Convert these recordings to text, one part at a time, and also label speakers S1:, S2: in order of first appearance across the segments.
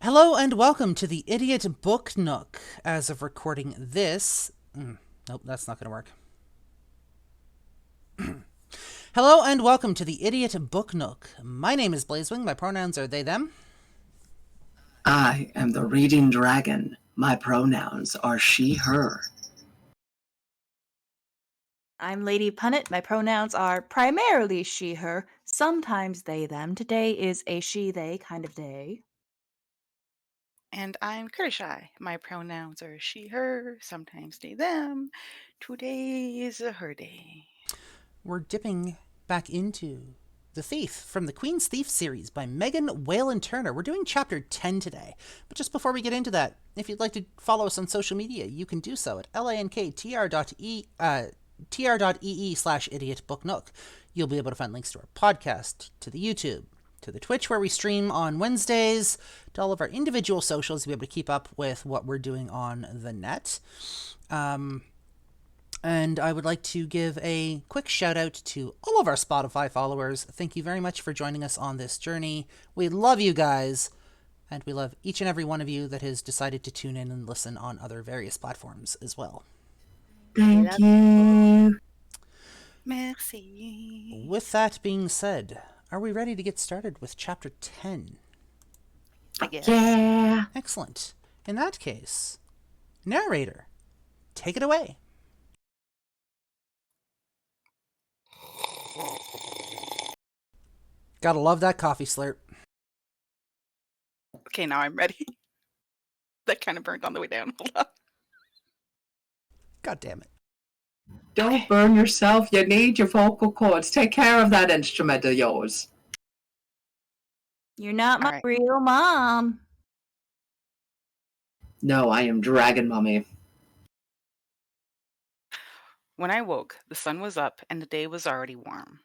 S1: Hello and welcome to the Idiot Book Nook. As of recording this, nope, that's not going to work. Hello and welcome to the Idiot Book Nook. My name is Blazewing. My pronouns are they, them.
S2: I am the reading dragon. My pronouns are she, her.
S3: I'm Lady Punnet. My pronouns are primarily she, her, sometimes they, them. Today is a she, they kind of day.
S4: And I'm Kurishai. My pronouns are she, her, sometimes they, them. Today is a her day.
S1: We're dipping back into The Thief from the Queen's Thief series by Megan Whalen Turner. We're doing chapter 10 today. But just before we get into that, if you'd like to follow us on social media, you can do so at lanktr.ee/idiotbooknook. You'll be able to find links to our podcast, to the YouTube, to the Twitch where we stream on Wednesdays, to all of our individual socials to be able to keep up with what we're doing on the net. And I would like to give a quick shout out to all of our Spotify followers. Thank you very much for joining us on this journey. We love you guys, and we love each and every one of you that has decided to tune in and listen on other various platforms as well.
S2: Thank you.
S4: Merci.
S1: With that being said, are we ready to get started with chapter 10?
S4: I guess.
S2: Yeah.
S1: Excellent. In that case, narrator, take it away. Gotta love that coffee slurp.
S4: Okay, now I'm ready. That kind of burnt on the way down. Hold on.
S1: God damn it.
S2: Don't burn yourself. You need your vocal cords. Take care of that instrument of yours.
S3: You're not my
S4: All right.
S3: real mom.
S2: No, I am Dragon Mummy.
S4: When I woke, the sun was up and the day was already warm.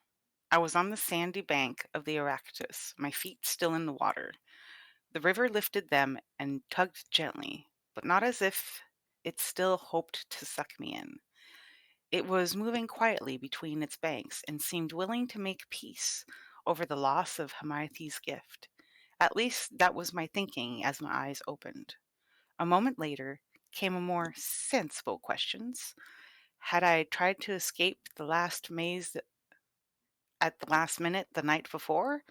S4: I was on the sandy bank of the Aractus, my feet still in the water. The river lifted them and tugged gently, but not as if it still hoped to suck me in. It was moving quietly between its banks and seemed willing to make peace over the loss of Hamaithi's gift. At least that was my thinking as my eyes opened. A moment later came a more sensible questions. Had I tried to escape the last maze at the last minute the night before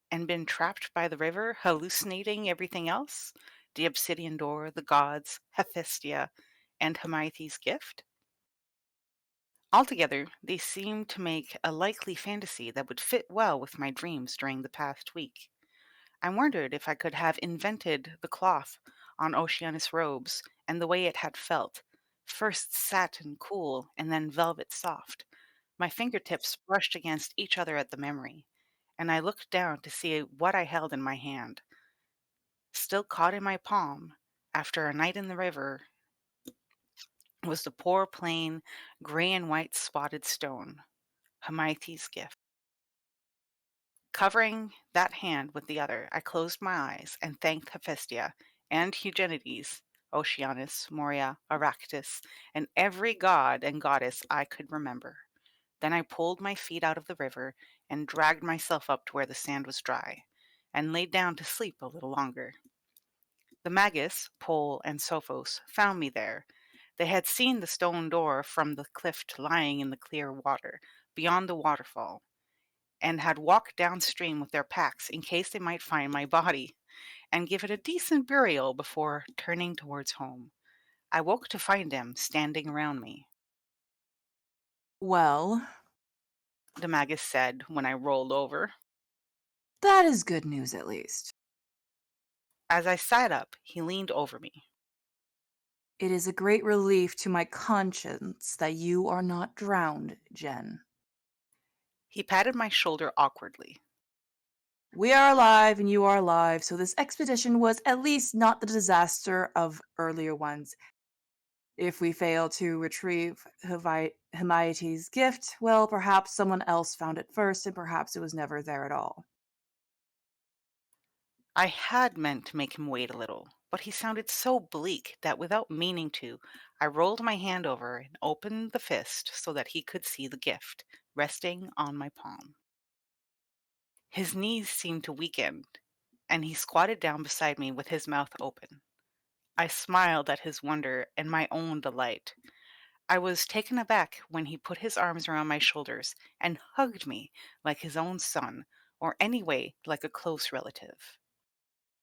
S4: and been trapped by the river, hallucinating everything else? The obsidian door, the gods, Hephaestia, and Hamaithi's gift? Altogether, they seemed to make a likely fantasy that would fit well with my dreams during the past week. I wondered if I could have invented the cloth on Oceanus' robes and the way it had felt, first satin cool and then velvet soft. My fingertips brushed against each other at the memory, and I looked down to see what I held in my hand. Still caught in my palm, after a night in the river, was the poor plain gray and white spotted stone, Hamaithi's gift. Covering that hand with the other, I closed my eyes and thanked Hephaestia and Eugenides, Oceanus, Moria, Aractus, and every god and goddess I could remember. Then I pulled my feet out of the river and dragged myself up to where the sand was dry, and laid down to sleep a little longer. The Magus, Pole, and Sophos found me there. They had seen the stone door from the cliff lying in the clear water, beyond the waterfall, and had walked downstream with their packs in case they might find my body and give it a decent burial before turning towards home. I woke to find them standing around me.
S3: Well,
S4: The Magus said when I rolled over.
S3: that is good news at least.
S4: As I sat up, he leaned over me.
S3: It is a great relief to my conscience that you are not drowned, Jen.
S4: He patted my shoulder awkwardly.
S3: We are alive and you are alive, so this expedition was at least not the disaster of earlier ones. If we fail to retrieve Hamaiti's gift, well, perhaps someone else found it first, and perhaps it was never there at all.
S4: I had meant to make him wait a little, but he sounded so bleak that without meaning to, I rolled my hand over and opened the fist so that he could see the gift resting on my palm. His knees seemed to weaken, and he squatted down beside me with his mouth open. I smiled at his wonder and my own delight. I was taken aback when he put his arms around my shoulders and hugged me like his own son, or anyway like a close relative.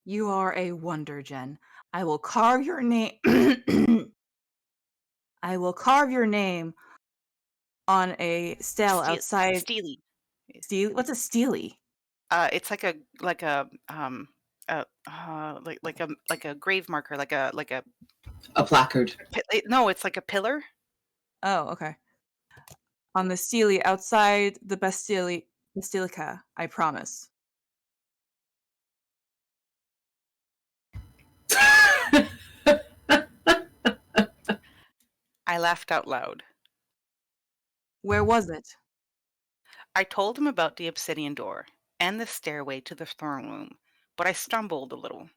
S3: You are a wonder, Jen. I will carve your name. I will carve your name on a stele outside.
S4: Steely.
S3: Steely? What's a steely?
S4: It's like a grave marker,
S2: A placard.
S4: no, it's like a pillar.
S3: Oh, okay. On the steely outside the basilica, I promise.
S4: I laughed out loud.
S3: Where was it?
S4: I told him about the obsidian door and the stairway to the throne room, but I stumbled a little.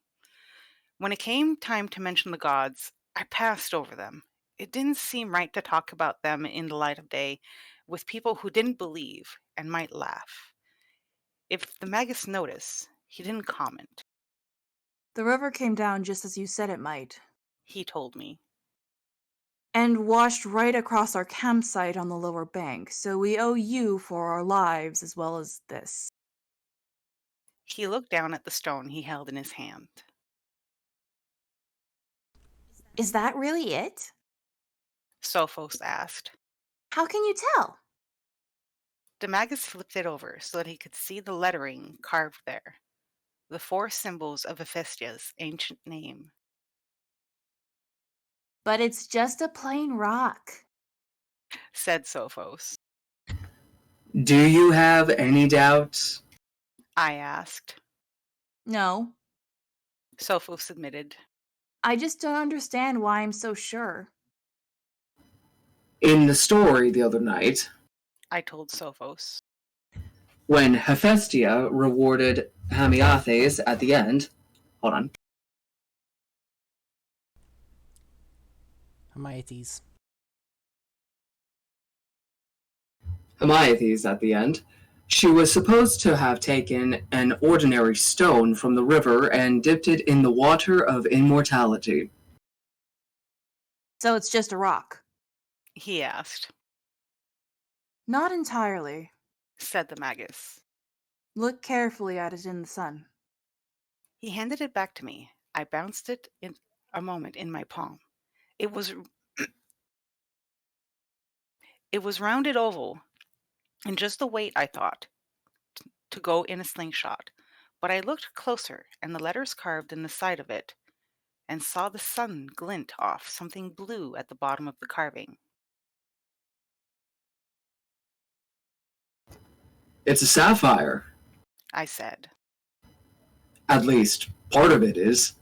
S4: When it came time to mention the gods, I passed over them. It didn't seem right to talk about them in the light of day with people who didn't believe and might laugh. If the magus noticed, he didn't comment.
S3: The river came down just as you said it might,
S4: He told me.
S3: and washed right across our campsite on the lower bank, so we owe you for our lives as well as this.
S4: He looked down at the stone he held in his hand.
S3: Is that really it?
S4: Sophos asked.
S3: How can you tell?
S4: The magus flipped it over so that he could see the lettering carved there, the 4 symbols of Hephaestia's ancient name.
S3: But it's just a plain rock,
S4: Said Sophos.
S2: Do you have any doubts?
S4: I asked.
S3: No,
S4: Sophos admitted.
S3: I just don't understand why I'm so sure.
S2: In the story the other night,
S4: I told Sophos.
S2: when Hephaestia rewarded Hamiathes at the end, hold on,
S1: Hermiotes.
S2: Hamiathes at the end, she was supposed to have taken an ordinary stone from the river and dipped it in the water of immortality.
S3: So it's just a rock.
S4: He asked.
S3: Not entirely.
S4: Said the magus.
S3: Look carefully at it in the sun.
S4: He handed it back to me. I bounced it in a moment in my palm. It was rounded oval, and just the weight I thought to go in a slingshot. But I looked closer, and the letters carved in the side of it, and saw the sun glint off something blue at the bottom of the carving.
S2: It's a sapphire.
S4: I said.
S2: At least, part of it is.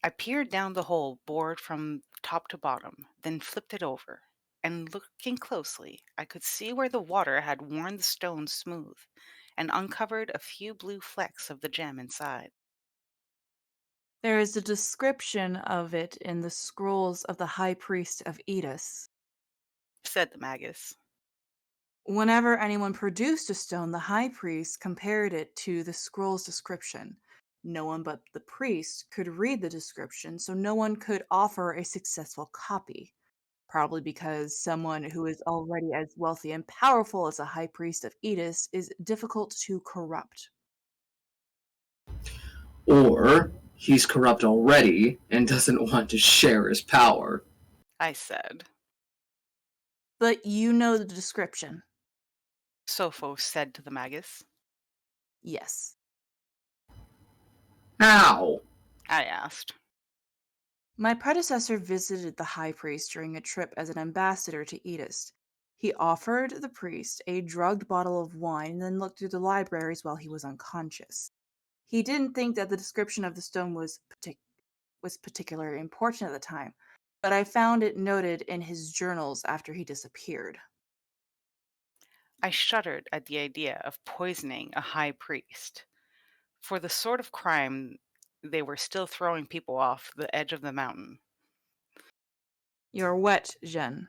S4: I peered down the hole bored from top to bottom, then flipped it over. And looking closely, I could see where the water had worn the stone smooth and uncovered a few blue flecks of the gem inside.
S3: There is a description of it in the scrolls of the High Priest of Edis.
S4: Said the magus.
S3: Whenever anyone produced a stone, the High Priest compared it to the scroll's description. No one but the priest could read the description, so no one could offer a successful copy. Probably because someone who is already as wealthy and powerful as a High Priest of Edis is difficult to corrupt.
S2: Or he's corrupt already and doesn't want to share his power.
S4: I said.
S3: But you know the description.
S4: Sophos said to the magus.
S3: Yes.
S2: How?
S4: I asked.
S3: My predecessor visited the high priest during a trip as an ambassador to Edis. He offered the priest a drugged bottle of wine and then looked through the libraries while he was unconscious. He didn't think that the description of the stone was particularly important at the time, but I found it noted in his journals after he disappeared.
S4: I shuddered at the idea of poisoning a high priest. For the sort of crime they were still throwing people off the edge of the mountain,
S3: You're wet, Jen.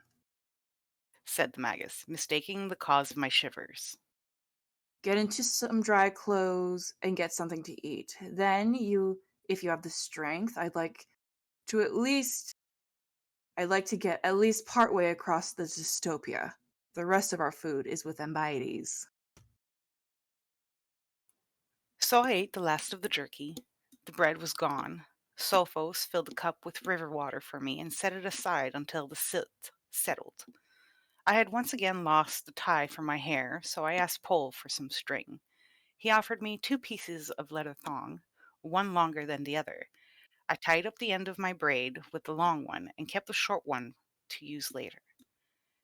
S4: said the magus, mistaking the cause of my shivers.
S3: get into some dry clothes, and get something to eat. Then if you have the strength, to I'd like to get at least partway across the dystopia. The rest of our food is with Ambiades.
S4: So I ate the last of the jerky. The bread was gone. Sophos filled the cup with river water for me and set it aside until the silt settled. I had once again lost the tie for my hair, so I asked Pole for some string. He offered me 2 pieces of leather thong, one longer than the other. I tied up the end of my braid with the long one and kept the short one to use later.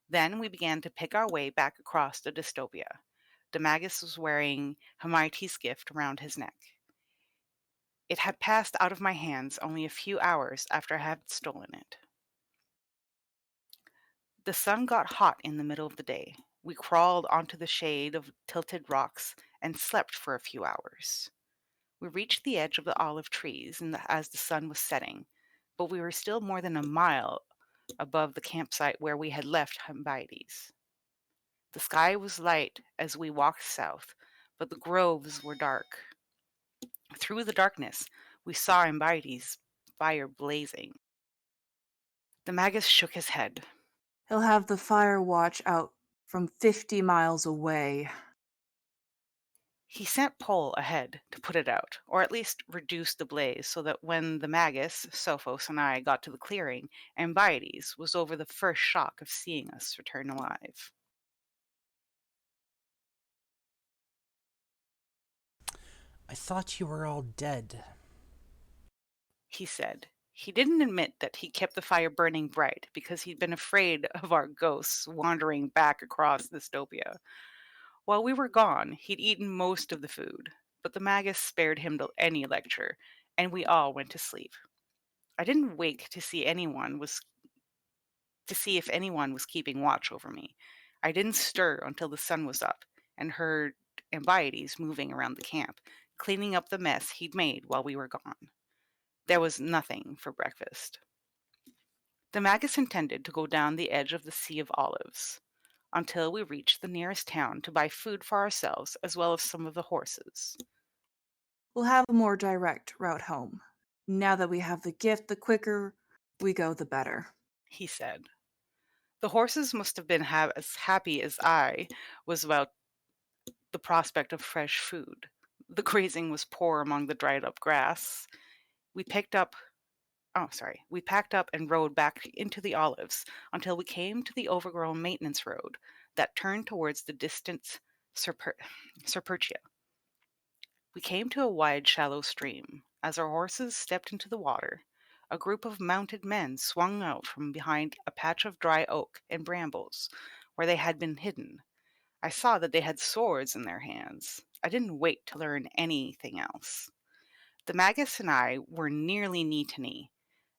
S4: Then we began to pick our way back across the dystopia. Demagus was wearing Hermione's gift around his neck. It had passed out of my hands only a few hours after I had stolen it. The sun got hot in the middle of the day. We crawled onto the shade of tilted rocks and slept for a few hours. We reached the edge of the olive trees as the sun was setting, but we were still more than a mile above the campsite where we had left Hybiades. The sky was light as we walked south, but the groves were dark. Through the darkness, we saw Hybiades' fire blazing. The magus shook his head.
S3: He'll have the fire watch out from 50 miles away.
S4: He sent Pole ahead to put it out, or at least reduce the blaze, so that when the magus, Sophos, and I got to the clearing, Ambiades was over the first shock of seeing us return alive.
S1: I thought you were all dead.
S4: He said. He didn't admit that he kept the fire burning bright because he'd been afraid of our ghosts wandering back across the dystopia. While we were gone, he'd eaten most of the food, but the magus spared him any lecture, and we all went to sleep. I didn't wake to see if anyone was keeping watch over me. I didn't stir until the sun was up and heard Ambiades moving around the camp, cleaning up the mess he'd made while we were gone. There was nothing for breakfast. The magus intended to go down the edge of the Sea of Olives until we reached the nearest town to buy food for ourselves as well as some of the horses.
S3: We'll have a more direct route home. Now that we have the gift, the quicker we go, the better,
S4: He said. The horses must have been as happy as I was about the prospect of fresh food. The grazing was poor among the dried up grass. We packed up and rode back into the olives until we came to the overgrown maintenance road that turned towards the distant Serpertia. We came to a wide, shallow stream. As our horses stepped into the water, a group of mounted men swung out from behind a patch of dry oak and brambles where they had been hidden. I saw that they had swords in their hands. I didn't wait to learn anything else. The magus and I were nearly knee to knee,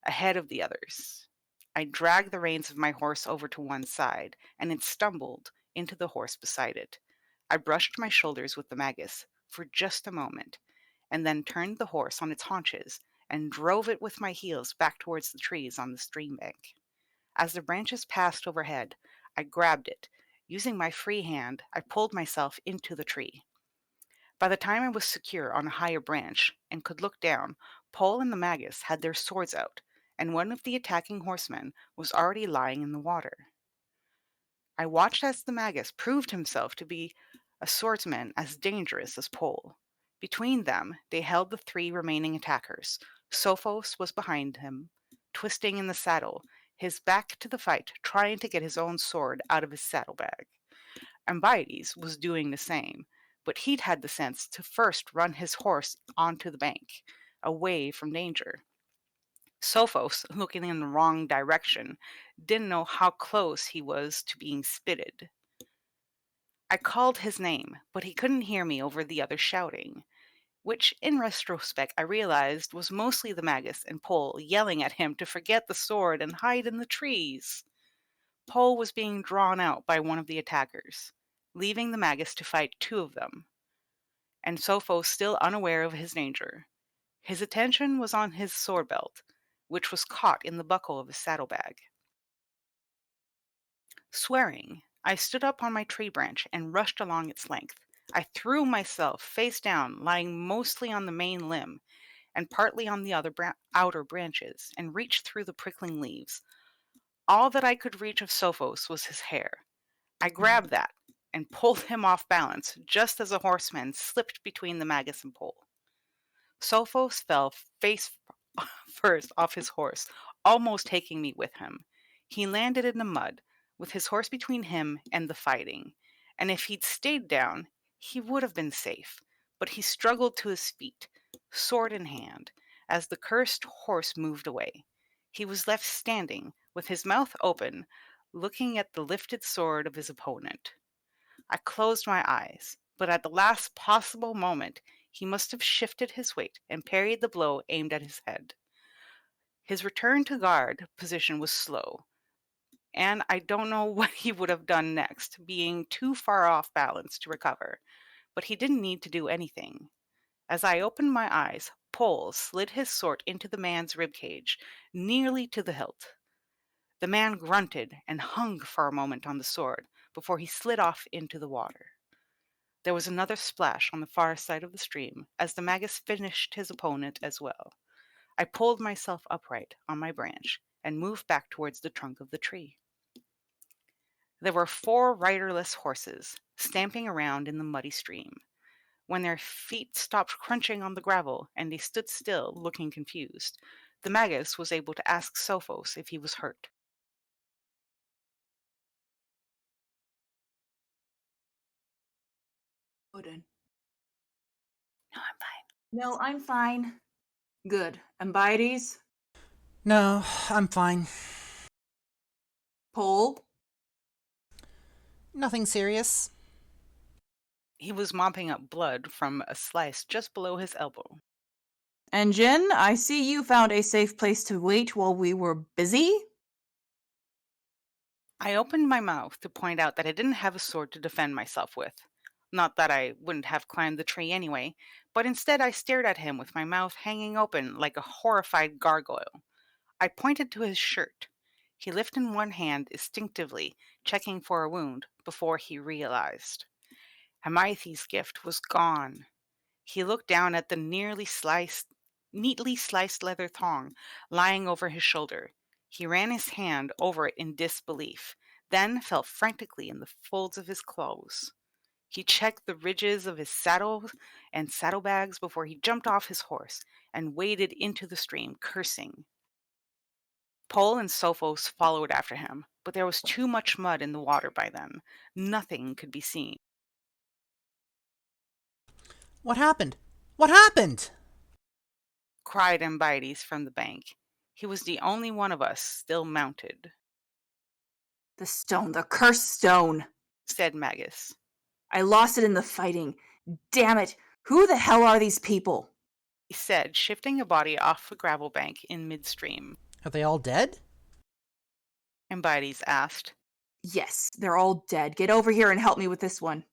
S4: ahead of the others. I dragged the reins of my horse over to one side, and it stumbled into the horse beside it. I brushed my shoulders with the magus for just a moment, and then turned the horse on its haunches and drove it with my heels back towards the trees on the stream bank. As the branches passed overhead, I grabbed it. Using my free hand, I pulled myself into the tree. By the time I was secure on a higher branch and could look down, Pole and the magus had their swords out, and one of the attacking horsemen was already lying in the water. I watched as the magus proved himself to be a swordsman as dangerous as Pole. Between them, they held the 3 remaining attackers. Sophos was behind him, twisting in the saddle, his back to the fight, trying to get his own sword out of his saddlebag. Ambiades was doing the same, but he'd had the sense to first run his horse onto the bank, away from danger. Sophos, looking in the wrong direction, didn't know how close he was to being spitted. I called his name, but he couldn't hear me over the other shouting, which in retrospect I realized was mostly the magus and Pole yelling at him to forget the sword and hide in the trees. Pole was being drawn out by one of the attackers, leaving the magus to fight 2 of them, and Sophos still unaware of his danger. His attention was on his sword belt, which was caught in the buckle of his saddlebag. Swearing, I stood up on my tree branch and rushed along its length. I threw myself face down, lying mostly on the main limb and partly on the other outer branches, and reached through the prickling leaves. All that I could reach of Sophos was his hair. I grabbed that and pulled him off balance just as a horseman slipped between the magus and pole. Sophos fell face first off his horse, almost taking me with him. He landed in the mud, with his horse between him and the fighting, and if he'd stayed down, he would have been safe. But he struggled to his feet, sword in hand, as the cursed horse moved away. He was left standing, with his mouth open, looking at the lifted sword of his opponent. I closed my eyes, but at the last possible moment, he must have shifted his weight and parried the blow aimed at his head. His return to guard position was slow, and I don't know what he would have done next, being too far off balance to recover, but he didn't need to do anything. As I opened my eyes, Pole slid his sword into the man's ribcage, nearly to the hilt. The man grunted and hung for a moment on the sword before he slid off into the water. There was another splash on the far side of the stream as the magus finished his opponent as well. I pulled myself upright on my branch and moved back towards the trunk of the tree. There were 4 riderless horses stamping around in the muddy stream. When their feet stopped crunching on the gravel and they stood still, looking confused, the magus was able to ask Sophos if he was hurt.
S3: Odin.
S4: No, I'm fine.
S3: No, I'm fine. Good. Ambides?
S1: No, I'm fine.
S3: Pole?
S1: Nothing serious.
S4: He was mopping up blood from a slice just below his elbow.
S3: And Jin, I see you found a safe place to wait while we were busy?
S4: I opened my mouth to point out that I didn't have a sword to defend myself with. Not that I wouldn't have climbed the tree anyway, but instead I stared at him with my mouth hanging open like a horrified gargoyle. I pointed to his shirt. He lifted one hand instinctively, checking for a wound, before he realized. Hermione's gift was gone. He looked down at the neatly sliced leather thong lying over his shoulder. He ran his hand over it in disbelief, then felt frantically in the folds of his clothes. He checked the ridges of his saddle and saddlebags before he jumped off his horse and waded into the stream, cursing. Pole and Sophos followed after him, but there was too much mud in the water by then. Nothing could be seen.
S1: What happened? What happened?
S4: Cried Ambides from the bank. He was the only one of us still mounted,
S3: The stone, the cursed stone.
S4: said Magus.
S3: I lost it in the fighting. Damn it. Who the hell are these people?
S4: He said, shifting a body off a gravel bank in midstream.
S1: Are they all dead?
S4: Ambides asked.
S3: Yes, they're all dead. Get over here and help me with this one.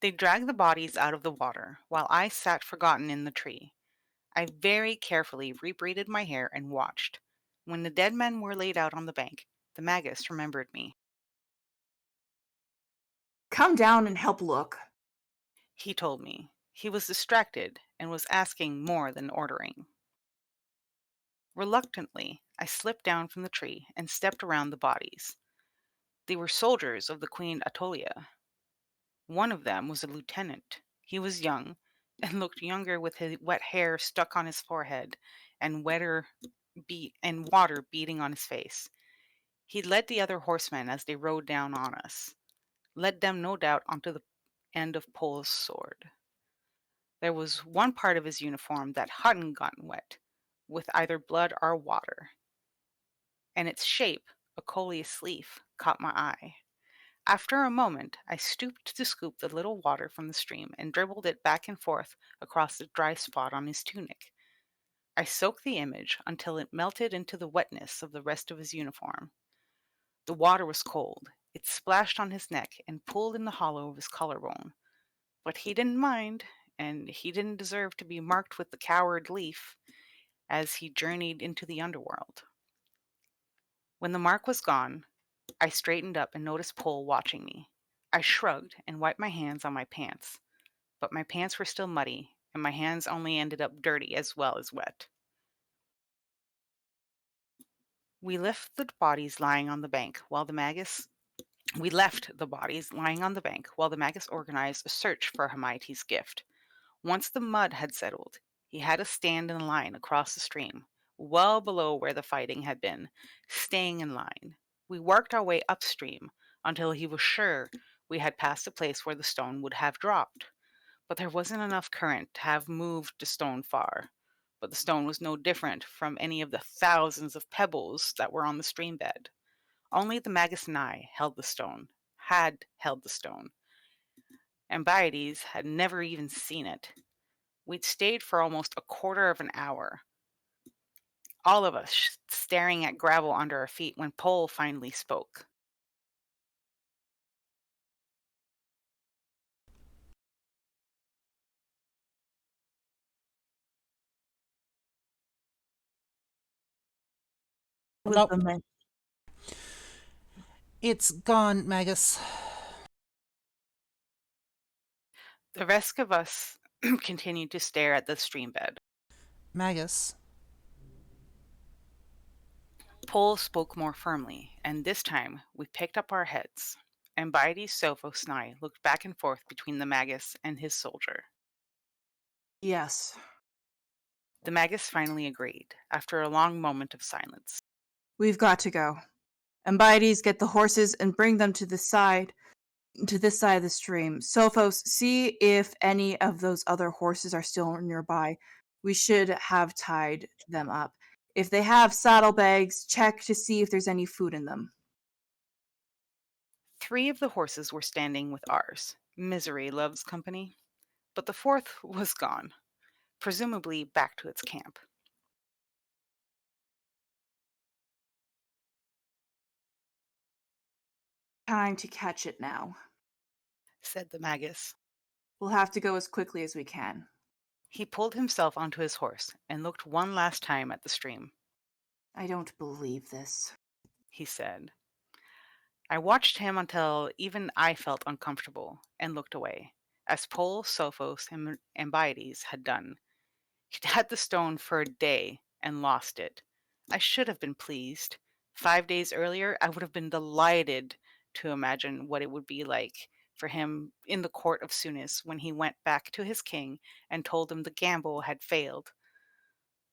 S4: They dragged the bodies out of the water, while I sat forgotten in the tree. I very carefully rebraided my hair and watched. When the dead men were laid out on the bank, the magus remembered me.
S3: Come down and help look.
S4: He told me. He was distracted and was asking more than ordering. Reluctantly, I slipped down from the tree and stepped around the bodies. They were soldiers of the Queen Atolia. One of them was a lieutenant. He was young and looked younger with his wet hair stuck on his forehead and water beating on his face. He led the other horsemen as they rode down on us, led them no doubt onto the end of Pole's sword. There was one part of his uniform that hadn't gotten wet, with either blood or water, and its shape, a coleus leaf, caught my eye. After a moment, I stooped to scoop the little water from the stream and dribbled it back and forth across the dry spot on his tunic. I soaked the image until it melted into the wetness of the rest of his uniform. The water was cold. It splashed on his neck and pooled in the hollow of his collarbone. But he didn't mind, and he didn't deserve to be marked with the coward leaf as he journeyed into the underworld. When the mark was gone, I straightened up and noticed Pole watching me. I shrugged and wiped my hands on my pants. but my pants were still muddy, and my hands only ended up dirty as well as wet. We left the bodies lying on the bank while the magus organized a search for Hermione's gift. Once the mud had settled, he had us stand in line across the stream, well below where the fighting had been, staying in line. We worked our way upstream until he was sure we had passed the place where the stone would have dropped. But there wasn't enough current to have moved the stone far. But the stone was no different from any of the thousands of pebbles that were on the stream bed. Only the magus and I had held the stone, and Biodes had never even seen it. We'd stayed for almost a quarter of an hour, all of us staring at gravel under our feet, when Pole finally spoke.
S1: Nope.
S3: The men-
S1: It's gone, Magus.
S4: The rest of us continued to stare at the stream bed.
S1: Magus.
S4: Pole spoke more firmly, and this time we picked up our heads, and Biodes, Sophos, and I looked back and forth between the magus and his soldier.
S3: Yes.
S4: The magus finally agreed, after a long moment of silence.
S3: We've got to go. Ambides, get the horses and bring them to this side of the stream. Sophos, see if any of those other horses are still nearby. We should have tied them up. If they have saddlebags, check to see if there's any food in them.
S4: 3 of the horses were standing with ours. Misery loves company. But the 4th was gone, presumably back to its camp.
S3: Time to catch it now.
S4: Said the magus.
S3: We'll have to go as quickly as we can.
S4: He pulled himself onto his horse and looked one last time at the stream.
S3: I don't believe this,
S4: He said. I watched him until even I felt uncomfortable and looked away, as Pole, Sophos, and Ambides had done. He'd had the stone for a day and lost it. I should have been pleased. 5 days earlier, I would have been delighted to imagine what it would be like for him in the court of Sunis when he went back to his king and told him the gamble had failed.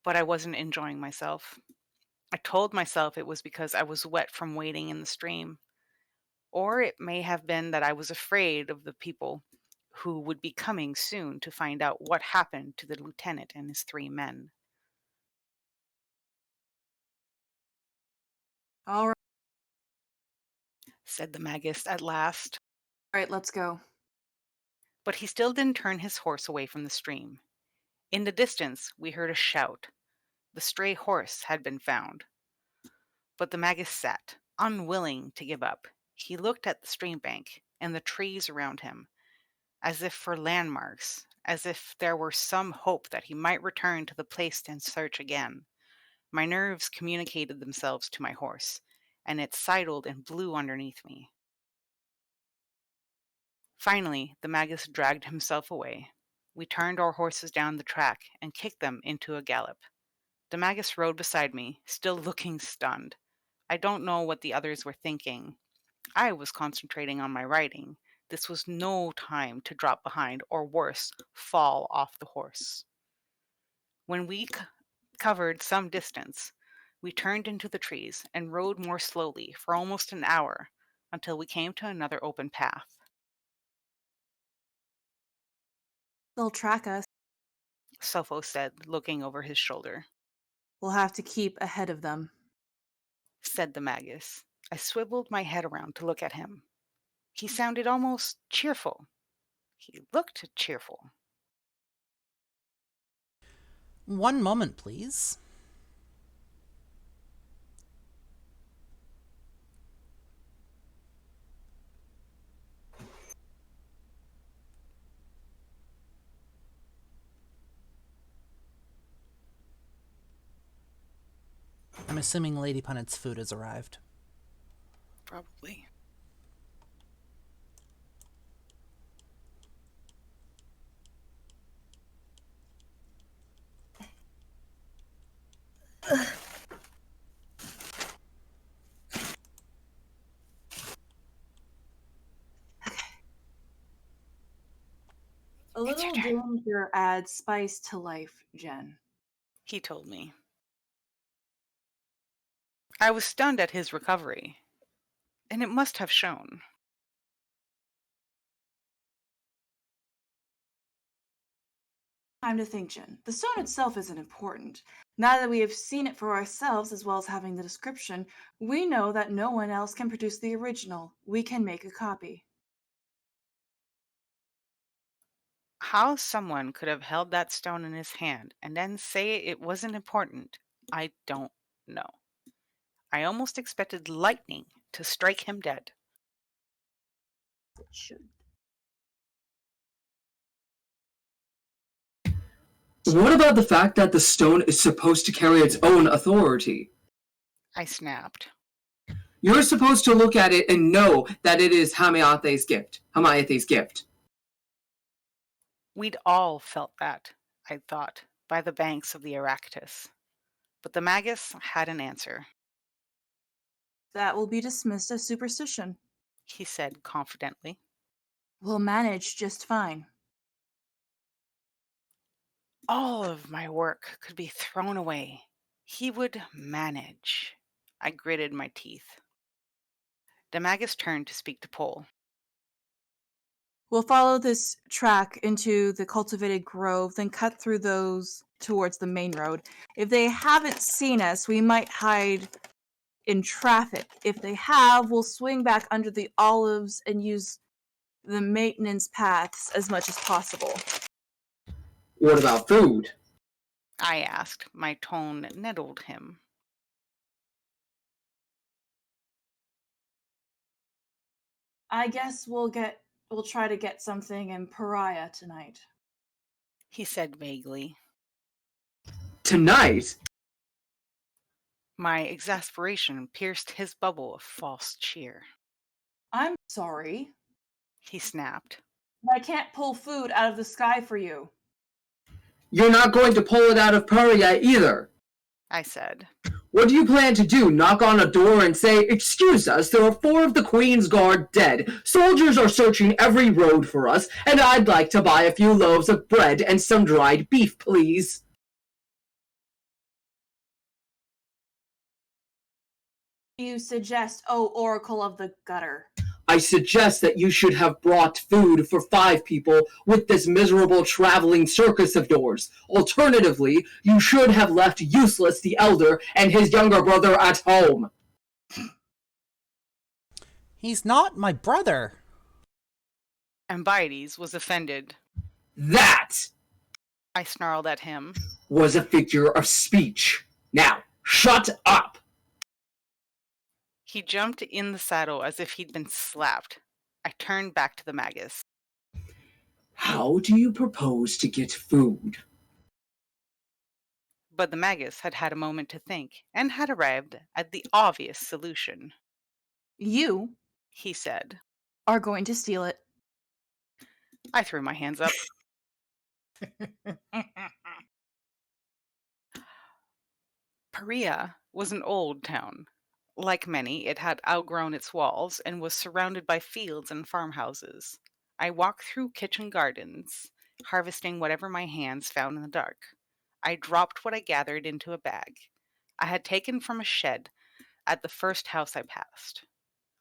S4: But I wasn't enjoying myself. I told myself it was because I was wet from wading in the stream. Or it may have been that I was afraid of the people who would be coming soon to find out what happened to the lieutenant and his 3 men.
S3: All
S4: Said the magus at last.
S3: right, let's go.
S4: But he still didn't turn his horse away from the stream. In the distance, we heard a shout. The stray horse had been found. But the magus sat, unwilling to give up. He looked at the stream bank and the trees around him, as if for landmarks, as if there were some hope that he might return to the place and search again. My nerves communicated themselves to my horse, and it sidled and blew underneath me. Finally, the magus dragged himself away. We turned our horses down the track and kicked them into a gallop. The magus rode beside me, still looking stunned. I don't know what the others were thinking. I was concentrating on my riding. This was no time to drop behind, or worse, fall off the horse. When we covered some distance, we turned into the trees and rode more slowly for almost an hour until we came to another open path.
S3: They'll track us.
S4: Sophos said, looking over his shoulder.
S3: We'll have to keep ahead of them.
S4: Said the magus. I swiveled my head around to look at him. He sounded almost cheerful. He looked cheerful.
S1: One moment, please. I'm assuming Lady Punnet's food has arrived.
S4: Probably.
S3: little
S4: your turn.
S3: danger adds spice to life, Jen.
S4: He told me. I was stunned at his recovery, and it must have shown.
S3: Time to think, Jen. The stone itself isn't important. Now that we have seen it for ourselves, as well as having the description, we know that no one else can produce the original. We can make a copy.
S4: How someone could have held that stone in his hand and then say it wasn't important, I don't know. I almost expected lightning to strike him dead.
S3: It should.
S2: What about the fact that the stone is supposed to carry its own authority?
S4: I snapped.
S2: You're supposed to look at it and know that it is Hamayathe's gift.
S4: We'd all felt that, I thought, by the banks of the Aractus. But the Magus had an answer.
S3: That will be dismissed as superstition.
S4: He said confidently.
S3: We'll manage just fine.
S4: All of my work could be thrown away. He would manage. I gritted my teeth. The Magus turned to speak to Pole.
S3: We'll follow this track into the cultivated grove, then cut through those towards the main road. If they haven't seen us, we might hide in traffic. If they have, we'll swing back under the olives and use the maintenance paths as much as possible.
S2: What about food?
S4: I asked. My tone nettled him.
S3: I guess we'll try to get something in Pariah tonight.
S4: He said vaguely.
S2: Tonight?
S4: My exasperation pierced his bubble of false cheer.
S3: I'm sorry,
S4: He snapped.
S3: but I can't pull food out of the sky for you.
S2: You're not going to pull it out of Paria either.
S4: I said.
S2: What do you plan to do? Knock on a door and say, "Excuse us, there are 4 of the Queen's Guard dead. Soldiers are searching every road for us, and I'd like to buy a few loaves of bread and some dried beef, please."
S3: You suggest, oh, Oracle of the Gutter.
S2: I suggest that you should have brought food for 5 people with this miserable traveling circus of yours. Alternatively, you should have left Useless the Elder and his younger brother at home.
S1: He's not my brother.
S4: Ambiades was offended.
S2: That
S4: I snarled at him.
S2: was a figure of speech. Now, shut up!
S4: He jumped in the saddle as if he'd been slapped. I turned back to the Magus.
S2: How do you propose to get food?
S4: But the Magus had had a moment to think and had arrived at the obvious solution.
S3: You
S4: He said.
S3: are going to steal it.
S4: I threw my hands up. Paria was an old town. Like many, it had outgrown its walls and was surrounded by fields and farmhouses. I walked through kitchen gardens, harvesting whatever my hands found in the dark. I dropped what I gathered into a bag I had taken from a shed at the first house I passed.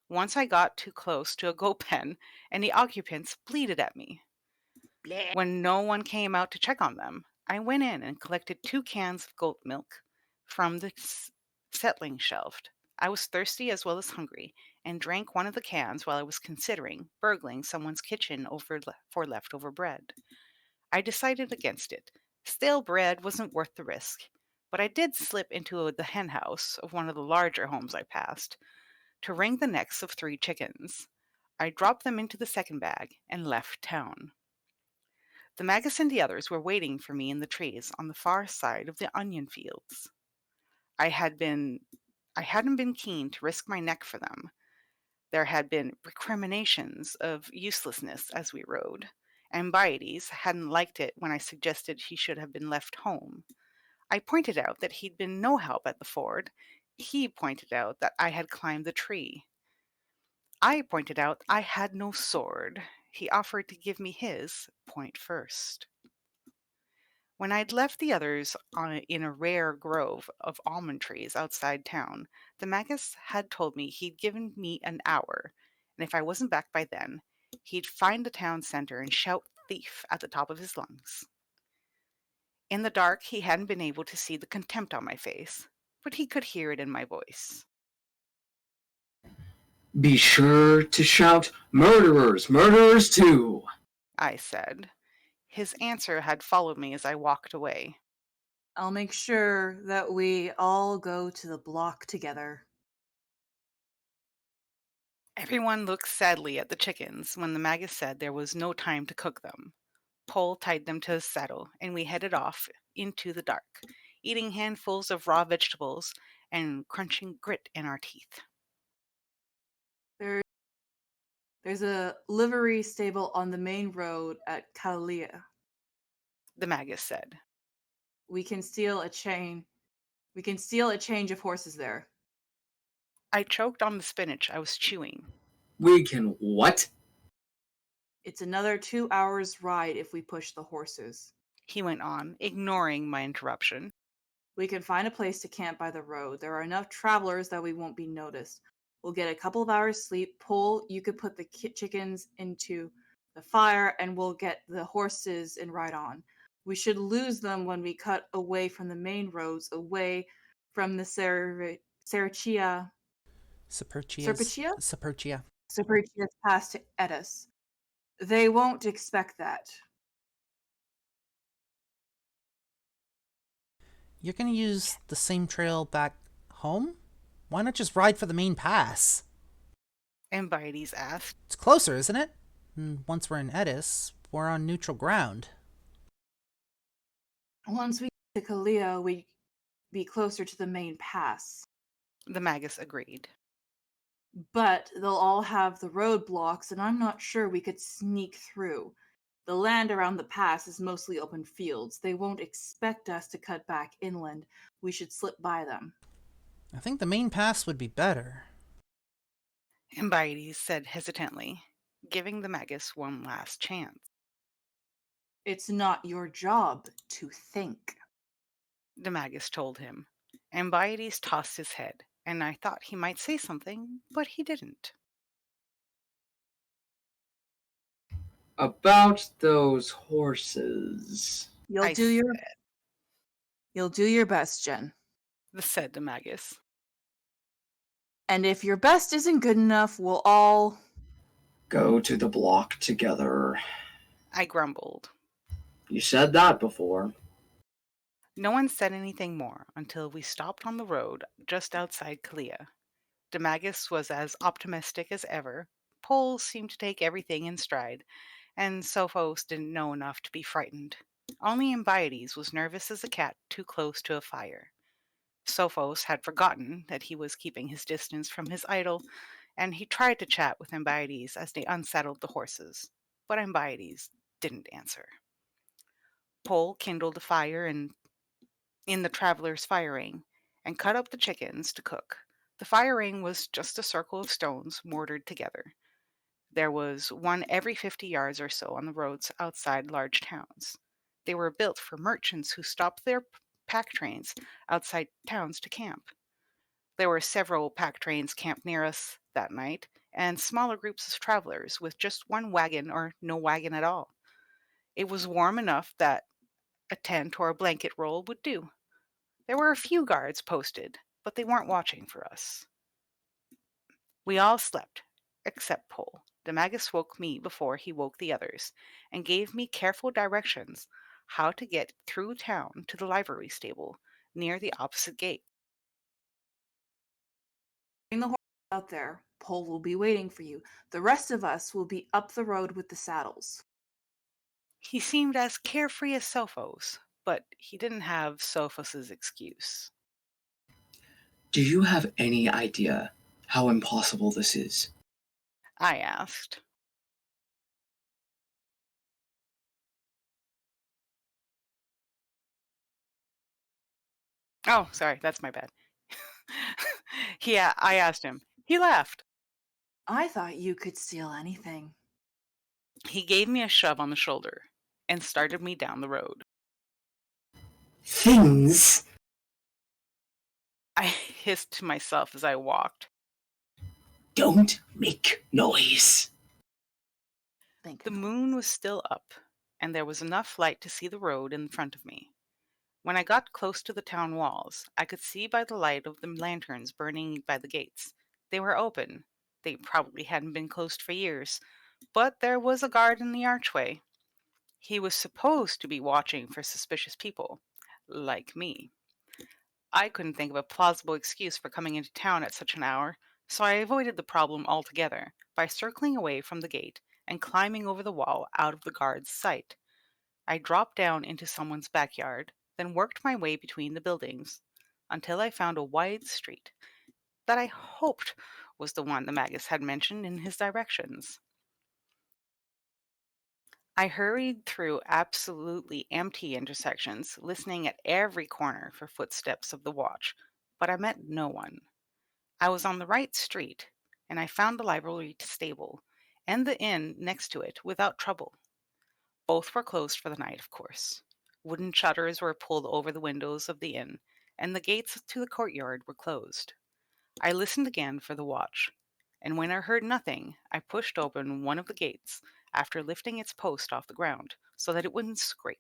S4: Once I got too close to a goat pen, and the occupants bleated at me. When no one came out to check on them, I went in and collected 2 cans of goat milk from the settling shelf. I was thirsty as well as hungry, and drank one of the cans while I was considering burgling someone's kitchen for leftover bread. I decided against it. Stale bread wasn't worth the risk, but I did slip into the hen house of one of the larger homes I passed to wring the necks of 3 chickens. I dropped them into the second bag and left town. The Magus and the others were waiting for me in the trees on the far side of the onion fields. I hadn't been keen to risk my neck for them. There had been recriminations of uselessness as we rode. Ambiades hadn't liked it when I suggested he should have been left home. I pointed out that he'd been no help at the ford. He pointed out that I had climbed the tree. I pointed out I had no sword. He offered to give me his point first. When I'd left the others in a rare grove of almond trees outside town, the Magus had told me he'd given me an hour, and if I wasn't back by then, he'd find the town center and shout thief at the top of his lungs. In the dark, he hadn't been able to see the contempt on my face, but he could hear it in my voice.
S2: Be sure to shout, "Murderers, murderers too!"
S4: I said. His answer had followed me as I walked away.
S3: I'll make sure that we all go to the block together.
S4: Everyone looked sadly at the chickens when the Magus said there was no time to cook them. Pole tied them to his saddle, and we headed off into the dark, eating handfuls of raw vegetables and crunching grit in our teeth.
S3: There's a livery stable on the main road at Kalia.
S4: The Magus said.
S3: We can steal a change of horses there.
S4: I choked on the spinach I was chewing.
S2: We can what?
S3: It's another 2 hours ride if we push the horses.
S4: He went on, ignoring my interruption.
S3: We can find a place to camp by the road. There are enough travelers that we won't be noticed. We'll get a couple of hours sleep. Pole, you could put the chickens into the fire and we'll get the horses and ride on. We should lose them when we cut away from the main roads, away from the Serchia pass to Edis. They won't expect that.
S1: You're going to use the same trail back home? Why not just ride for the main pass?
S4: Ambides asked.
S1: It's closer, isn't it? And once we're in Edis, we're on neutral ground.
S3: Once we get to Kalia, we be closer to the main pass.
S4: The Magus agreed.
S3: But they'll all have the roadblocks, and I'm not sure we could sneak through. The land around the pass is mostly open fields. They won't expect us to cut back inland. We should slip by them.
S1: I think the main pass would be better.
S4: Ambides said hesitantly, giving the Magus one last chance.
S3: It's not your job to think.
S4: The Magus told him. Ambides tossed his head, and I thought he might say something, but he didn't.
S2: About those horses.
S3: You'll do your best, Jen.
S4: Said the Magus.
S3: And if your best isn't good enough, we'll all
S2: go to the block together.
S4: I grumbled.
S2: You said that before.
S4: No one said anything more until we stopped on the road just outside Kalia. Demagus was as optimistic as ever. Pole seemed to take everything in stride, and Sophos didn't know enough to be frightened. Only Ambiades was nervous as a cat too close to a fire. Sophos had forgotten that he was keeping his distance from his idol, and he tried to chat with Ambiades as they unsaddled the horses, but Ambiades didn't answer. Pole kindled a fire in the traveler's fire ring and cut up the chickens to cook. The fire ring was just a circle of stones mortared together. There was one every 50 yards or so on the roads outside large towns. They were built for merchants who stopped their pack trains outside towns to camp. There were several pack trains camped near us that night, and smaller groups of travelers with just one wagon or no wagon at all. It was warm enough that a tent or a blanket roll would do. There were a few guards posted, but they weren't watching for us. We all slept, except Pole. The Magus woke me before he woke the others, and gave me careful directions how to get through town to the livery stable near the opposite gate.
S3: Bring the horse out there. Pole will be waiting for you. The rest of us will be up the road with the saddles.
S4: He seemed as carefree as Sophos, but he didn't have Sophos's excuse.
S2: Do you have any idea how impossible this is?
S4: I asked. Oh, sorry, that's my bad. Yeah, I asked him. He laughed.
S3: I thought you could steal anything.
S4: He gave me a shove on the shoulder and started me down the road.
S2: Things?
S4: I hissed to myself as I walked.
S2: Don't make noise.
S3: Thank
S4: The
S3: God.
S4: moon was still up, and there was enough light to see the road in front of me. When I got close to the town walls, I could see by the light of the lanterns burning by the gates. They were open. They probably hadn't been closed for years, but there was a guard in the archway. He was supposed to be watching for suspicious people, like me. I couldn't think of a plausible excuse for coming into town at such an hour, so I avoided the problem altogether by circling away from the gate and climbing over the wall out of the guard's sight. I dropped down into someone's backyard, then worked my way between the buildings until I found a wide street that I hoped was the one the Magus had mentioned in his directions. I hurried through absolutely empty intersections, listening at every corner for footsteps of the watch, but I met no one. I was on the right street, and I found the library stable and the inn next to it without trouble. Both were closed for the night, of course. Wooden shutters were pulled over the windows of the inn, and the gates to the courtyard were closed. I listened again for the watch, and when I heard nothing, I pushed open one of the gates after lifting its post off the ground so that it wouldn't scrape.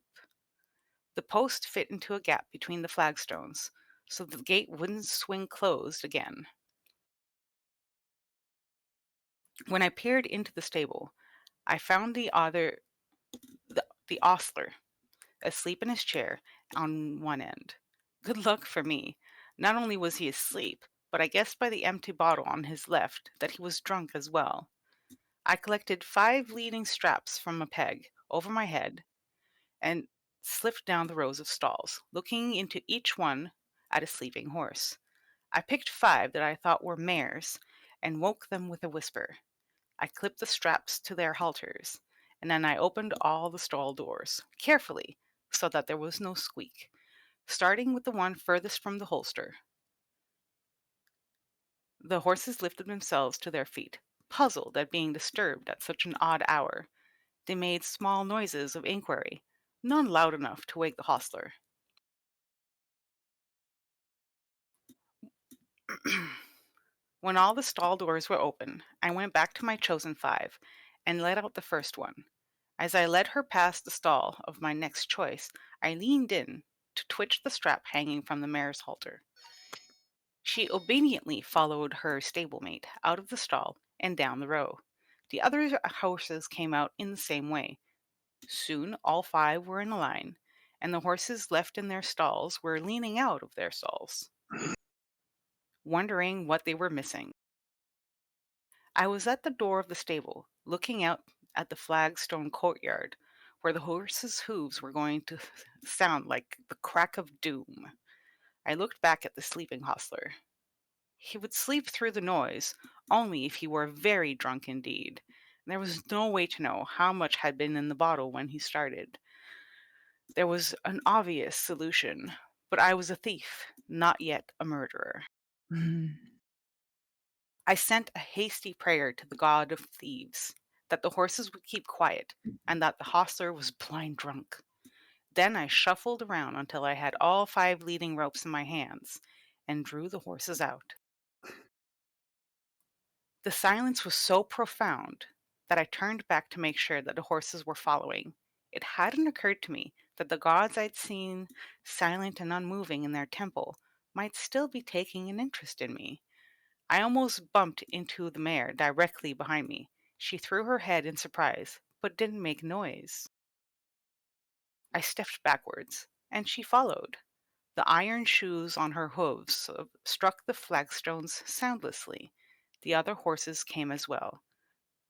S4: The post fit into a gap between the flagstones, so the gate wouldn't swing closed again. When I peered into the stable, I found the ostler asleep in his chair on one end. Good luck for me. Not only was he asleep, but I guessed by the empty bottle on his left that he was drunk as well. I collected 5 leading straps from a peg over my head and slipped down the rows of stalls, looking into each one at a sleeping horse. I picked 5 that I thought were mares and woke them with a whisper. I clipped the straps to their halters, and then I opened all the stall doors, carefully, so that there was no squeak, starting with the one furthest from the holster. The horses lifted themselves to their feet, puzzled at being disturbed at such an odd hour. They made small noises of inquiry, none loud enough to wake the hostler. When all the stall doors were open, I went back to my chosen 5 and let out the first one. As I led her past the stall of my next choice, I leaned in to twitch the strap hanging from the mare's halter. She obediently followed her stablemate out of the stall and down the row. The other horses came out in the same way. Soon all 5 were in a line, and the horses left in their stalls were leaning out of their stalls, wondering what they were missing. I was at the door of the stable, looking out at the flagstone courtyard, where the horses' hooves were going to sound like the crack of doom. I looked back at the sleeping hostler. He would sleep through the noise only if he were very drunk indeed. There was no way to know how much had been in the bottle when he started. There was an obvious solution, but I was a thief, not yet a murderer. I sent a hasty prayer to the god of thieves that the horses would keep quiet and that the hostler was blind drunk. Then I shuffled around until I had all 5 leading ropes in my hands and drew the horses out. The silence was so profound that I turned back to make sure that the horses were following. It hadn't occurred to me that the gods I'd seen silent and unmoving in their temple might still be taking an interest in me. I almost bumped into the mare directly behind me. She threw her head in surprise, but didn't make noise. I stepped backwards, and she followed. The iron shoes on her hooves struck the flagstones soundlessly. The other horses came as well.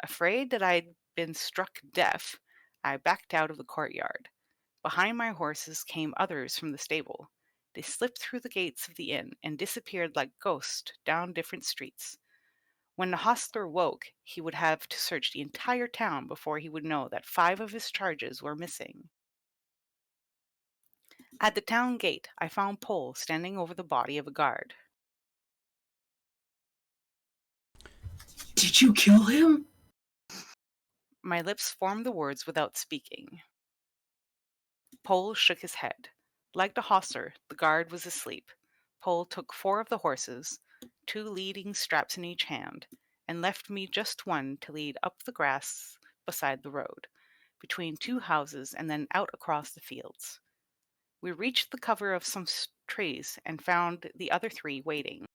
S4: Afraid that I'd been struck deaf, I backed out of the courtyard. Behind my horses came others from the stable. They slipped through the gates of the inn and disappeared like ghosts down different streets. When the hostler woke, he would have to search the entire town before he would know that 5 of his charges were missing. At the town gate, I found Pole standing over the body of a guard.
S2: Did you kill him?
S4: My lips formed the words without speaking. Pole shook his head. Like the hostler, the guard was asleep. Pole took 4 of the horses, 2 leading straps in each hand, and left me just one to lead up the grass beside the road, between 2 houses and then out across the fields. We reached the cover of some trees and found the other 3 waiting.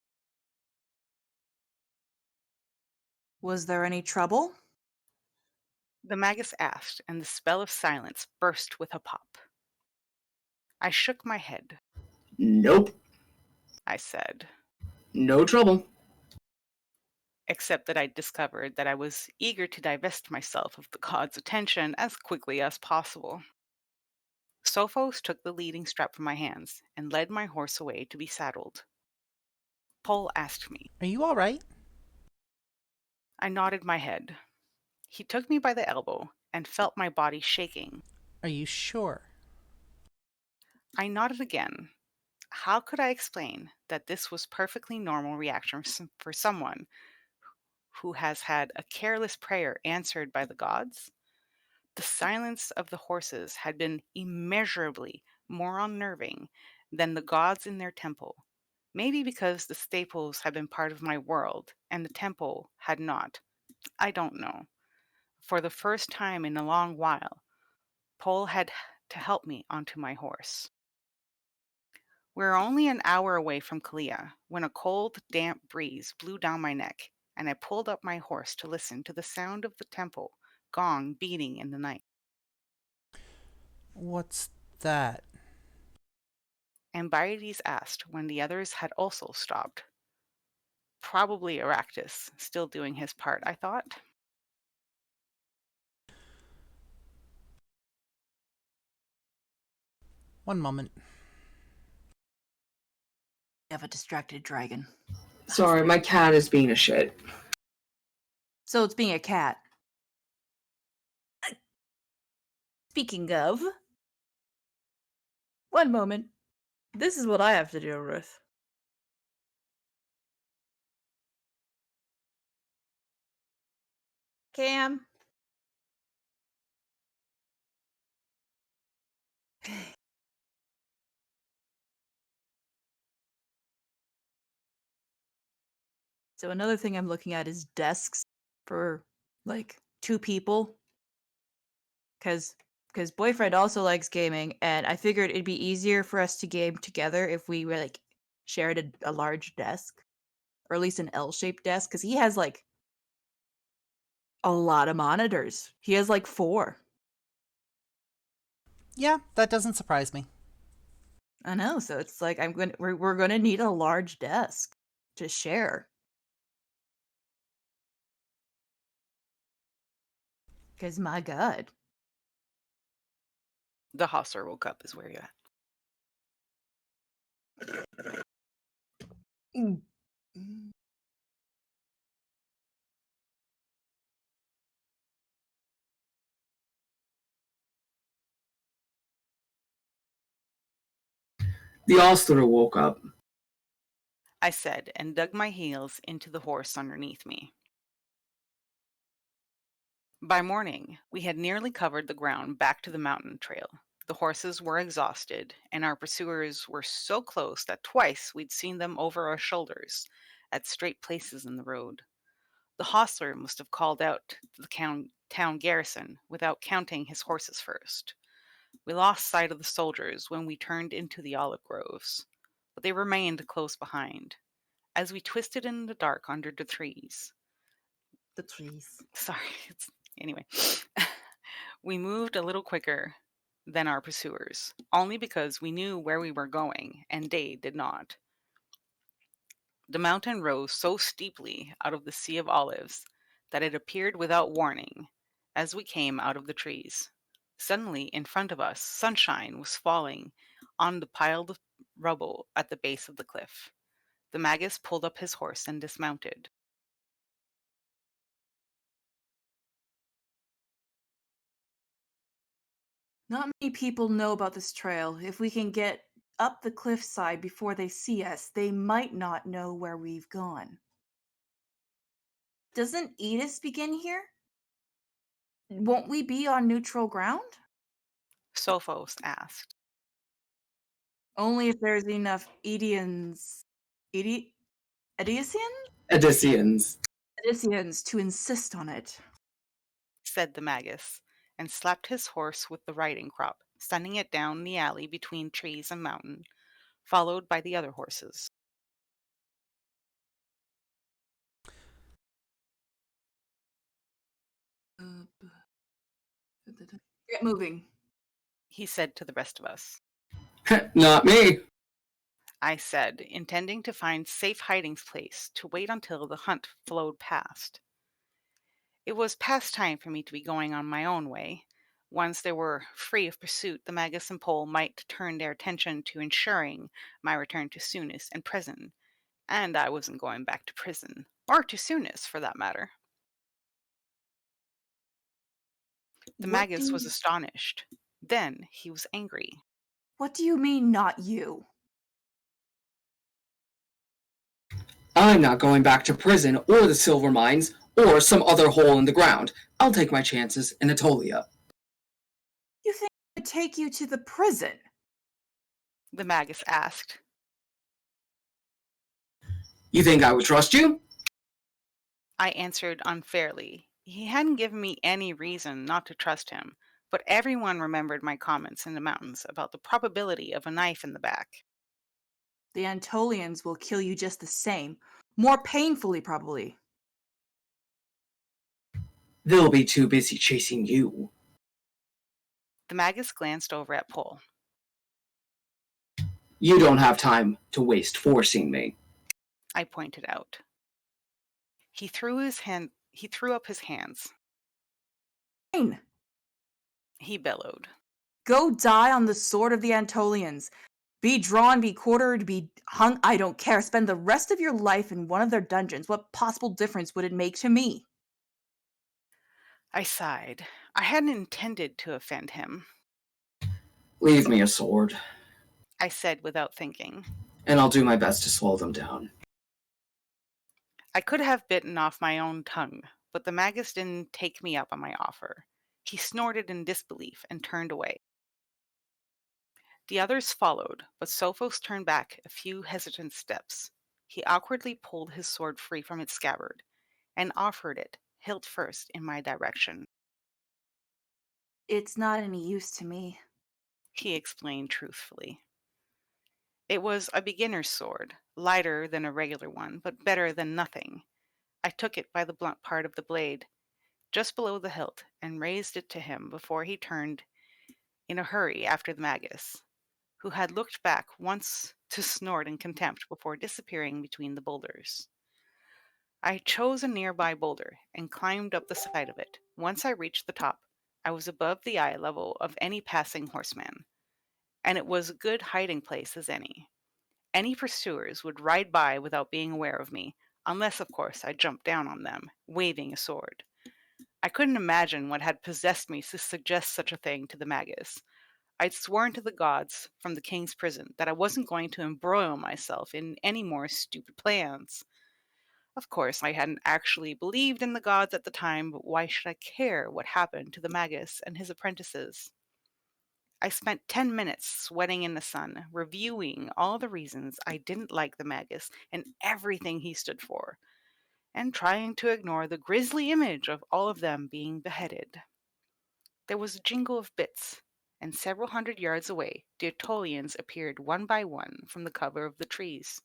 S3: Was there any trouble?
S4: The magus asked, and the spell of silence burst with a pop. I shook my head.
S2: Nope.
S4: I said,
S2: No trouble.
S4: except that I discovered that I was eager to divest myself of the god's attention as quickly as possible. Sophos took the leading strap from my hands and led my horse away to be saddled. Pole asked me.
S1: Are you all right?
S4: I nodded my head. He took me by the elbow and felt my body shaking.
S1: Are you sure?
S4: I nodded again. How could I explain that this was perfectly normal reaction for someone who has had a careless prayer answered by the gods? The silence of the horses had been immeasurably more unnerving than the gods in their temple. Maybe because the staples had been part of my world and the temple had not. I don't know. For the first time in a long while, Pole had to help me onto my horse. We were only an hour away from Kalia when a cold, damp breeze blew down my neck, and I pulled up my horse to listen to the sound of the temple gong beating in the night.
S1: What's that?
S4: Ambiades asked when the others had also stopped. Probably Aractus, still doing his part, I thought.
S1: One moment.
S3: You have a distracted dragon.
S2: Sorry, my cat is being a shit.
S3: So it's being a cat. Speaking of, one moment. This is what I have to deal with. Cam. So another thing I'm looking at is desks for like 2 people. Cause boyfriend also likes gaming, and I figured it'd be easier for us to game together if we were like shared a large desk, or at least an L-shaped desk, because he has like a lot of monitors. He has like 4.
S1: Yeah, that doesn't surprise me.
S3: I know, so it's like we're gonna need a large desk to share. Cause my god.
S4: The hostler woke up, is where you're at.
S3: Mm.
S2: The ostler woke up.
S4: I said, and dug my heels into the horse underneath me. By morning, we had nearly covered the ground back to the mountain trail. The horses were exhausted, and our pursuers were so close that twice we'd seen them over our shoulders at straight places in the road. The hostler must have called out to the town garrison without counting his horses first. We lost sight of the soldiers when we turned into the olive groves, but they remained close behind. As we twisted in the dark under the trees,
S3: The trees.
S4: sorry, anyway, we moved a little quicker than our pursuers, only because we knew where we were going, and they did not. The mountain rose so steeply out of the sea of olives that it appeared without warning as we came out of the trees. Suddenly, in front of us, sunshine was falling on the piled rubble at the base of the cliff. The magus pulled up his horse and dismounted.
S3: Not many people know about this trail. If we can get up the cliffside before they see us, they might not know where we've gone. Doesn't Edith begin here? Won't we be on neutral ground?
S4: Sophos asked.
S3: Only if there's enough Edians. Edi- Edicians?
S2: Odysseans.
S3: Edicians to insist on it.
S4: Said the Magus, and slapped his horse with the riding crop, sending it down the alley between trees and mountain, followed by the other horses.
S3: Get moving.
S4: He said to the rest of us.
S2: Not me.
S4: I said, intending to find safe hiding place to wait until the hunt flowed past. It was past time for me to be going on my own way. Once they were free of pursuit, the Magus and Pole might turn their attention to ensuring my return to Soonest and prison, and I wasn't going back to prison, or to Soonest for that matter. The Magus was astonished. Then he was angry.
S3: What do you mean, not you?
S2: I'm not going back to prison or the silver mines or some other hole in the ground. I'll take my chances in Atolia.
S3: You think I would take you to the prison?
S4: The Magus asked.
S2: You think I would trust you?
S4: I answered unfairly. He hadn't given me any reason not to trust him, but everyone remembered my comments in the mountains about the probability of a knife in the back.
S3: The Antolians will kill you just the same. More painfully, probably.
S2: They'll be too busy chasing you.
S4: The Magus glanced over at Pole.
S2: You don't have time to waste forcing me.
S4: I pointed out. He threw up his hands.
S3: Fine.
S4: He bellowed.
S3: Go die on the sword of the Antolians. Be drawn, be quartered, be hung, I don't care. Spend the rest of your life in one of their dungeons. What possible difference would it make to me?
S4: I sighed. I hadn't intended to offend him.
S2: Leave me a sword,
S4: I said without thinking.
S2: and I'll do my best to slow them down.
S4: I could have bitten off my own tongue, but the Magus didn't take me up on my offer. He snorted in disbelief and turned away. The others followed, but Sophos turned back a few hesitant steps. He awkwardly pulled his sword free from its scabbard and offered it, hilt first, in my direction.
S3: It's not any use to me.
S4: He explained truthfully. It was a beginner's sword, lighter than a regular one, but better than nothing. I took it by the blunt part of the blade, just below the hilt, and raised it to him before he turned in a hurry after the Magus, who had looked back once to snort in contempt before disappearing between the boulders. I chose a nearby boulder and climbed up the side of it. Once I reached the top, I was above the eye level of any passing horseman, and it was a good hiding place as any. Any pursuers would ride by without being aware of me, unless, of course, I jumped down on them, waving a sword. I couldn't imagine what had possessed me to suggest such a thing to the Magus. I'd sworn to the gods from the king's prison that I wasn't going to embroil myself in any more stupid plans. Of course, I hadn't actually believed in the gods at the time, but why should I care what happened to the Magus and his apprentices? I spent 10 minutes sweating in the sun, reviewing all the reasons I didn't like the Magus and everything he stood for, and trying to ignore the grisly image of all of them being beheaded. There was a jingle of bits, and several hundred yards away, the Aetolians appeared one by one from the cover of the trees.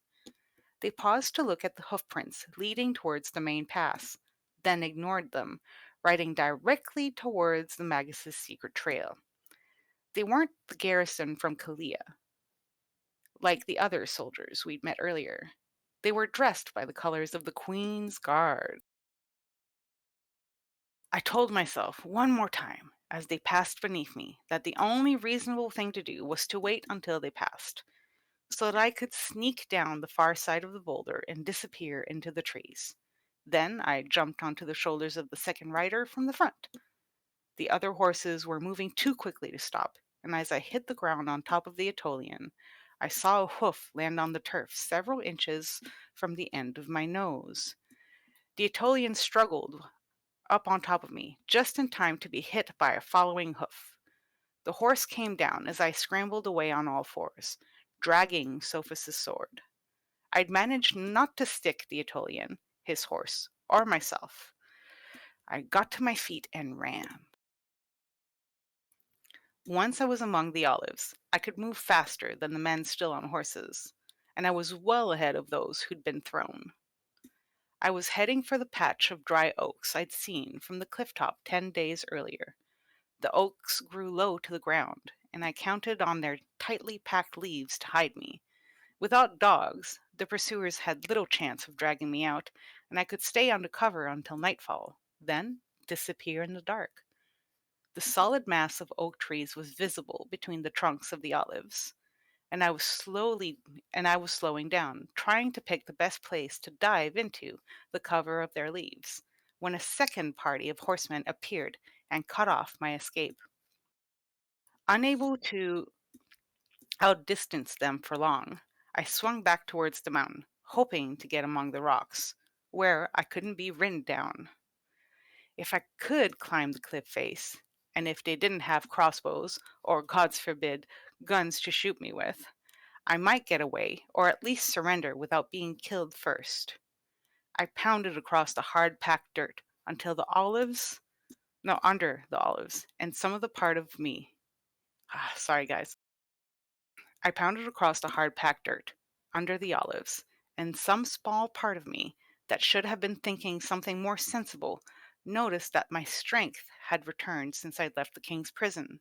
S4: They paused to look at the hoofprints leading towards the main pass, then ignored them, riding directly towards the Magus's secret trail. They weren't the garrison from Kalia, like the other soldiers we'd met earlier. They were dressed by the colors of the Queen's Guard. I told myself one more time, as they passed beneath me, that the only reasonable thing to do was to wait until they passed, so that I could sneak down the far side of the boulder and disappear into the trees. Then I jumped onto the shoulders of the second rider from the front. The other horses were moving too quickly to stop, and as I hit the ground on top of the Aetolian, I saw a hoof land on the turf several inches from the end of my nose. The Aetolian struggled up on top of me, just in time to be hit by a following hoof. The horse came down as I scrambled away on all fours, dragging Sophus's sword. I'd managed not to stick the Aetolian, his horse, or myself. I got to my feet and ran. Once I was among the olives, I could move faster than the men still on horses, and I was well ahead of those who'd been thrown. I was heading for the patch of dry oaks I'd seen from the cliff top 10 days earlier. The oaks grew low to the ground, and I counted on their tightly packed leaves to hide me. Without dogs, the pursuers had little chance of dragging me out, and I could stay under cover until nightfall, then disappear in the dark. The solid mass of oak trees was visible between the trunks of the olives, and I was slowing down, trying to pick the best place to dive into the cover of their leaves, when a second party of horsemen appeared and cut off my escape. Unable to outdistance them for long, I swung back towards the mountain, hoping to get among the rocks, where I couldn't be ridden down. If I could climb the cliff face, and if they didn't have crossbows, or, gods forbid, guns to shoot me with, I might get away, or at least surrender without being killed first. I pounded across the hard-packed dirt until under the olives, and some of the part of me. Sorry, guys. I pounded across the hard-packed dirt, under the olives, and some small part of me that should have been thinking something more sensible noticed that my strength had returned since I left the king's prison.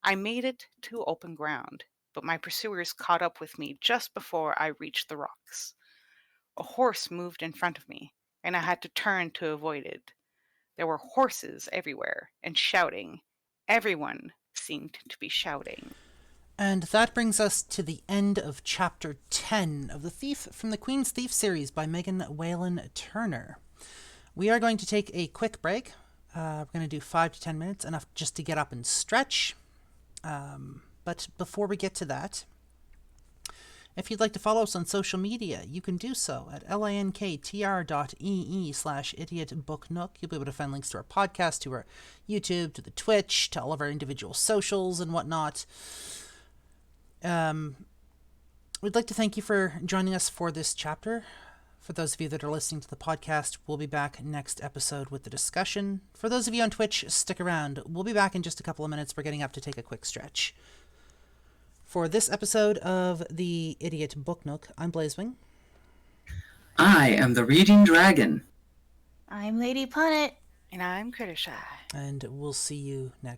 S4: I made it to open ground, but my pursuers caught up with me just before I reached the rocks. A horse moved in front of me, and I had to turn to avoid it. There were horses everywhere, and shouting. Everyone seemed to be shouting.
S1: And that brings us to the end of Chapter 10 of The Thief from the Queen's Thief series by Megan Whalen Turner. We are going to take a quick break. We're going to do 5 to 10 minutes, enough just to get up and stretch. But before we get to that, if you'd like to follow us on social media, you can do so at linktr.ee/Idiot Book Nook. You'll be able to find links to our podcast, to our YouTube, to the Twitch, to all of our individual socials and whatnot. We'd like to thank you for joining us for this chapter. For those of you that are listening to the podcast, we'll be back next episode with the discussion. For those of you on Twitch, stick around. We'll be back in just a couple of minutes. We're getting up to take a quick stretch. For this episode of the Idiot Book Nook, I'm Blazewing.
S2: I am the Reading Dragon.
S3: I'm Lady Punnet.
S4: And I'm Crittershy.
S1: And we'll see you next